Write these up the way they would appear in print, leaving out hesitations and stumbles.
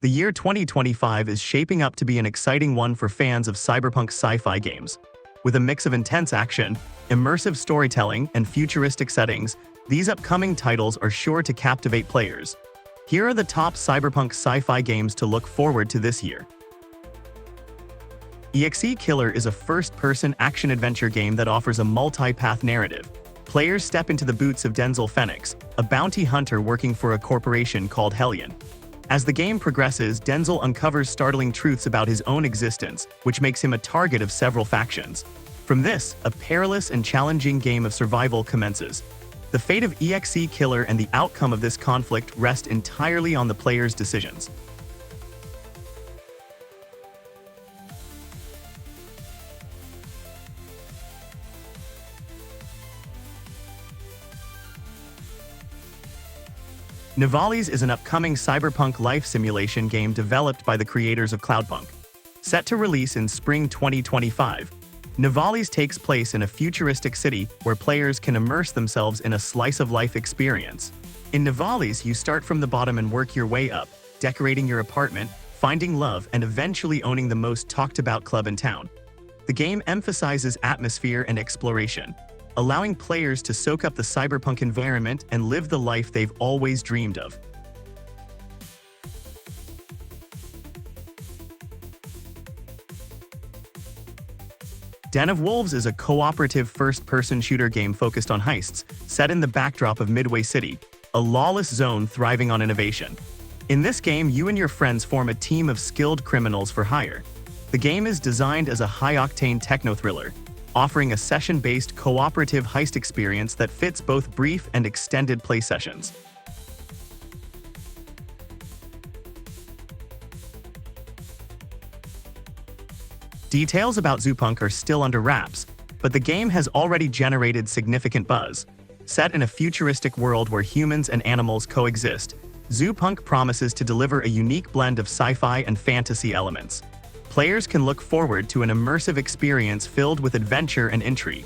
The year 2025 is shaping up to be an exciting one for fans of cyberpunk sci-fi games. With a mix of intense action, immersive storytelling, and futuristic settings, these upcoming titles are sure to captivate players. Here are the top cyberpunk sci-fi games to look forward to this year. EXE Killer is a first-person action-adventure game that offers a multi-path narrative. Players step into the boots of Denzel Phoenix, a bounty hunter working for a corporation called Hellion. As the game progresses, Denzel uncovers startling truths about his own existence, which makes him a target of several factions. From this, a perilous and challenging game of survival commences. The fate of EXE Killer and the outcome of this conflict rest entirely on the player's decisions. Nivalis is an upcoming cyberpunk life simulation game developed by the creators of Cloudpunk. Set to release in spring 2025, Nivalis takes place in a futuristic city where players can immerse themselves in a slice-of-life experience. In Nivalis, you start from the bottom and work your way up, decorating your apartment, finding love, and eventually owning the most talked-about club in town. The game emphasizes atmosphere and exploration, allowing players to soak up the cyberpunk environment and live the life they've always dreamed of. Den of Wolves is a cooperative first-person shooter game focused on heists, set in the backdrop of Midway City, a lawless zone thriving on innovation. In this game, you and your friends form a team of skilled criminals for hire. The game is designed as a high-octane techno-thriller, offering a session-based cooperative heist experience that fits both brief and extended play sessions. Details about Cyberpunk are still under wraps, but the game has already generated significant buzz. Set in a futuristic world where humans and animals coexist, Cyberpunk promises to deliver a unique blend of sci-fi and fantasy elements. Players can look forward to an immersive experience filled with adventure and intrigue.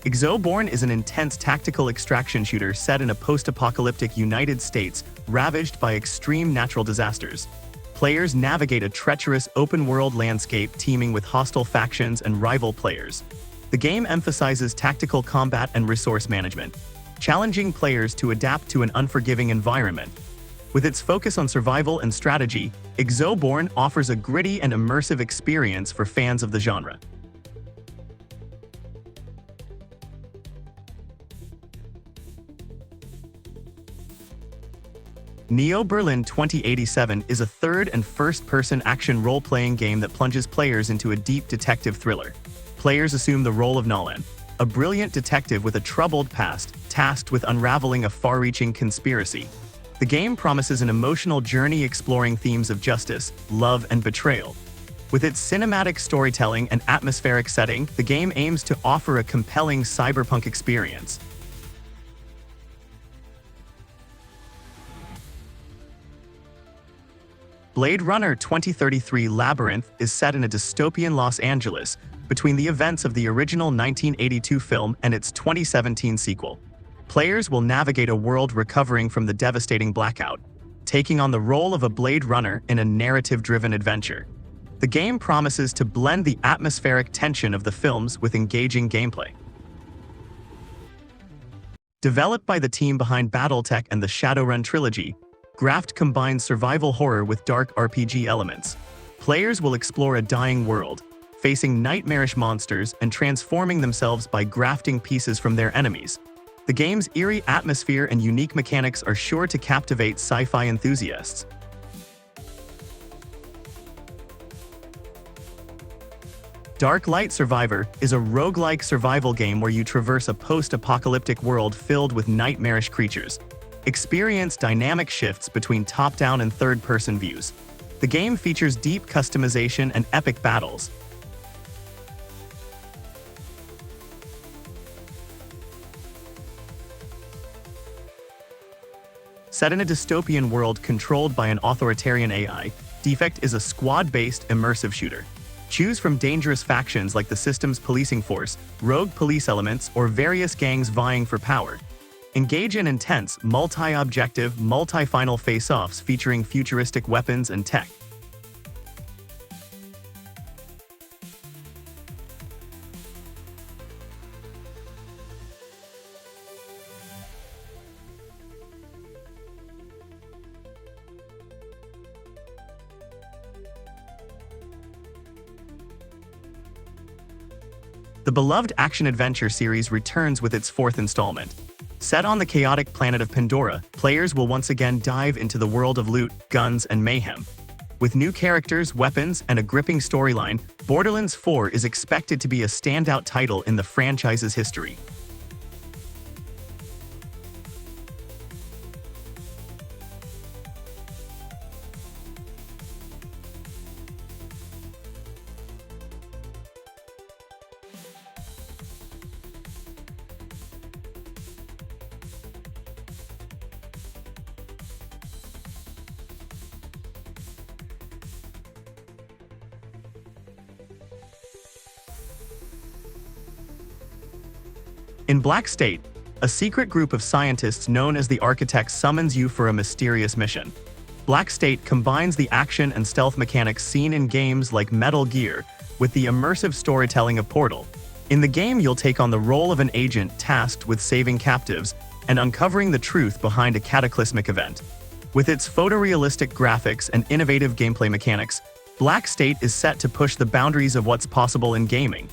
Exoborn is an intense tactical extraction shooter set in a post-apocalyptic United States ravaged by extreme natural disasters. Players navigate a treacherous open-world landscape teeming with hostile factions and rival players. The game emphasizes tactical combat and resource management, challenging players to adapt to an unforgiving environment. With its focus on survival and strategy, Exoborn offers a gritty and immersive experience for fans of the genre. Neo Berlin 2087 is a third- and first-person action role-playing game that plunges players into a deep detective thriller. Players assume the role of Nolan, a brilliant detective with a troubled past, tasked with unraveling a far-reaching conspiracy. The game promises an emotional journey exploring themes of justice, love, and betrayal. With its cinematic storytelling and atmospheric setting, the game aims to offer a compelling cyberpunk experience. Blade Runner 2033 Labyrinth is set in a dystopian Los Angeles between the events of the original 1982 film and its 2017 sequel. Players will navigate a world recovering from the devastating blackout, taking on the role of a Blade Runner in a narrative-driven adventure. The game promises to blend the atmospheric tension of the films with engaging gameplay. Developed by the team behind BattleTech and the Shadowrun trilogy, Graft combines survival horror with dark RPG elements. Players will explore a dying world, facing nightmarish monsters and transforming themselves by grafting pieces from their enemies. The game's eerie atmosphere and unique mechanics are sure to captivate sci-fi enthusiasts. Dark Light Survivor is a roguelike survival game where you traverse a post-apocalyptic world filled with nightmarish creatures. Experience dynamic shifts between top-down and third-person views. The game features deep customization and epic battles. Set in a dystopian world controlled by an authoritarian AI, Defect is a squad-based immersive shooter. Choose from dangerous factions like the system's policing force, rogue police elements, or various gangs vying for power. Engage in intense, multi-objective, multi-final face-offs featuring futuristic weapons and tech. The beloved action-adventure series returns with its fourth installment. Set on the chaotic planet of Pandora, players will once again dive into the world of loot, guns, and mayhem. With new characters, weapons, and a gripping storyline, Borderlands 4 is expected to be a standout title in the franchise's history. In Black State, a secret group of scientists known as the Architects summons you for a mysterious mission. Black State combines the action and stealth mechanics seen in games like Metal Gear with the immersive storytelling of Portal. In the game, you'll take on the role of an agent tasked with saving captives and uncovering the truth behind a cataclysmic event. With its photorealistic graphics and innovative gameplay mechanics, Black State is set to push the boundaries of what's possible in gaming.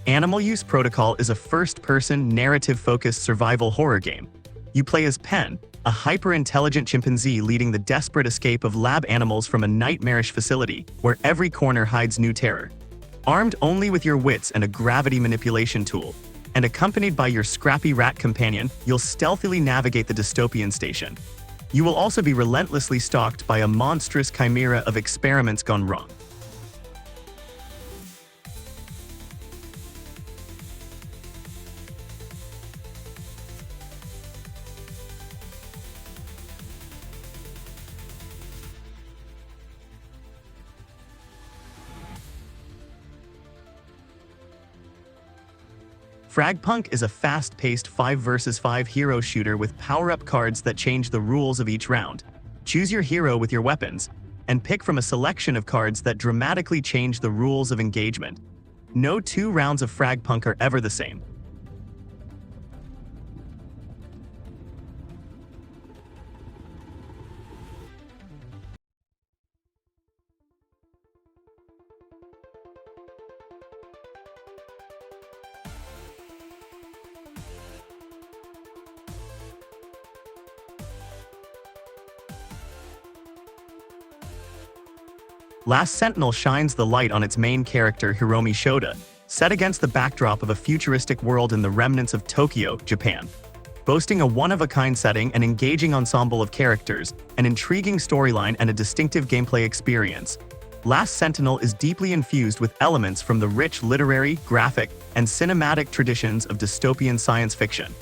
Animal Use Protocol is a first-person, narrative-focused survival horror game. You play as Pen, a hyper-intelligent chimpanzee leading the desperate escape of lab animals from a nightmarish facility where every corner hides new terror. Armed only with your wits and a gravity manipulation tool, and accompanied by your scrappy rat companion, you'll stealthily navigate the dystopian station. You will also be relentlessly stalked by a monstrous chimera of experiments gone wrong. Fragpunk is a fast-paced 5 vs 5 hero shooter with power-up cards that change the rules of each round. Choose your hero with your weapons, and pick from a selection of cards that dramatically change the rules of engagement. No 2 rounds of Fragpunk are ever the same. Last Sentinel shines the light on its main character Hiromi Shota, set against the backdrop of a futuristic world in the remnants of Tokyo, Japan. Boasting a one-of-a-kind setting, an engaging ensemble of characters, an intriguing storyline, and a distinctive gameplay experience, Last Sentinel is deeply infused with elements from the rich literary, graphic, and cinematic traditions of dystopian science fiction.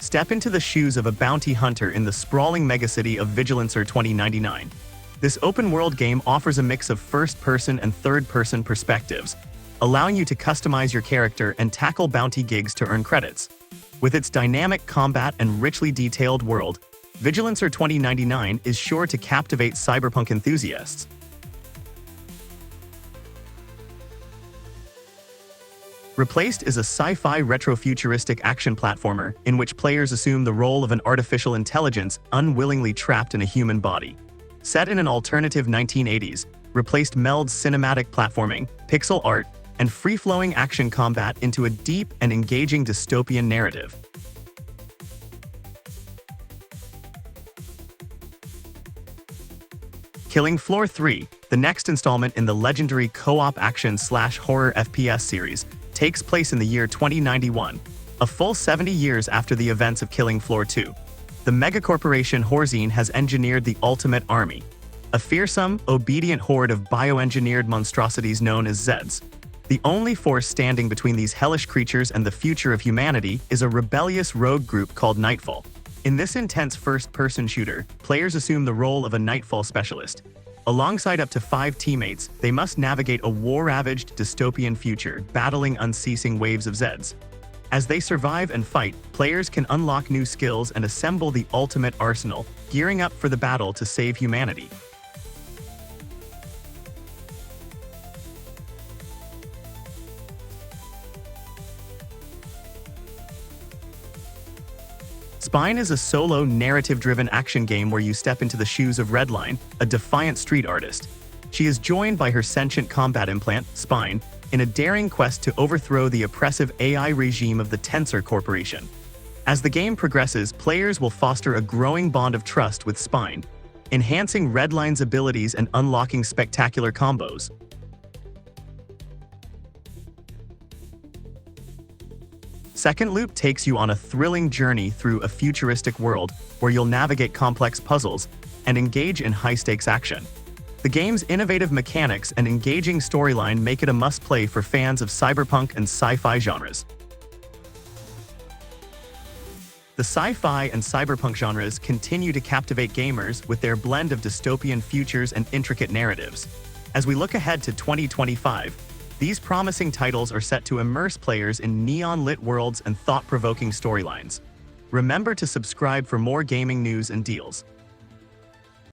Step into the shoes of a bounty hunter in the sprawling megacity of Vigilancer 2099. This open-world game offers a mix of first-person and third-person perspectives, allowing you to customize your character and tackle bounty gigs to earn credits. With its dynamic combat and richly detailed world, Vigilancer 2099 is sure to captivate cyberpunk enthusiasts. Replaced is a sci-fi retrofuturistic action platformer in which players assume the role of an artificial intelligence unwillingly trapped in a human body. Set in an alternative 1980s, Replaced melds cinematic platforming, pixel art, and free-flowing action combat into a deep and engaging dystopian narrative. Killing Floor 3, the next installment in the legendary co-op action/horror FPS series, takes place in the year 2091, a full 70 years after the events of Killing Floor 2. The megacorporation Horzine has engineered the ultimate army, a fearsome, obedient horde of bioengineered monstrosities known as Zeds. The only force standing between these hellish creatures and the future of humanity is a rebellious rogue group called Nightfall. In this intense first-person shooter, players assume the role of a Nightfall specialist. Alongside up to 5 teammates, they must navigate a war-ravaged dystopian future, battling unceasing waves of Zeds. As they survive and fight, players can unlock new skills and assemble the ultimate arsenal, gearing up for the battle to save humanity. Spine is a solo, narrative-driven action game where you step into the shoes of Redline, a defiant street artist. She is joined by her sentient combat implant, Spine, in a daring quest to overthrow the oppressive AI regime of the Tensor Corporation. As the game progresses, players will foster a growing bond of trust with Spine, enhancing Redline's abilities and unlocking spectacular combos. Second Loop takes you on a thrilling journey through a futuristic world where you'll navigate complex puzzles and engage in high-stakes action. The game's innovative mechanics and engaging storyline make it a must-play for fans of cyberpunk and sci-fi genres. The sci-fi and cyberpunk genres continue to captivate gamers with their blend of dystopian futures and intricate narratives. As we look ahead to 2025, these promising titles are set to immerse players in neon-lit worlds and thought-provoking storylines. Remember to subscribe for more gaming news and deals.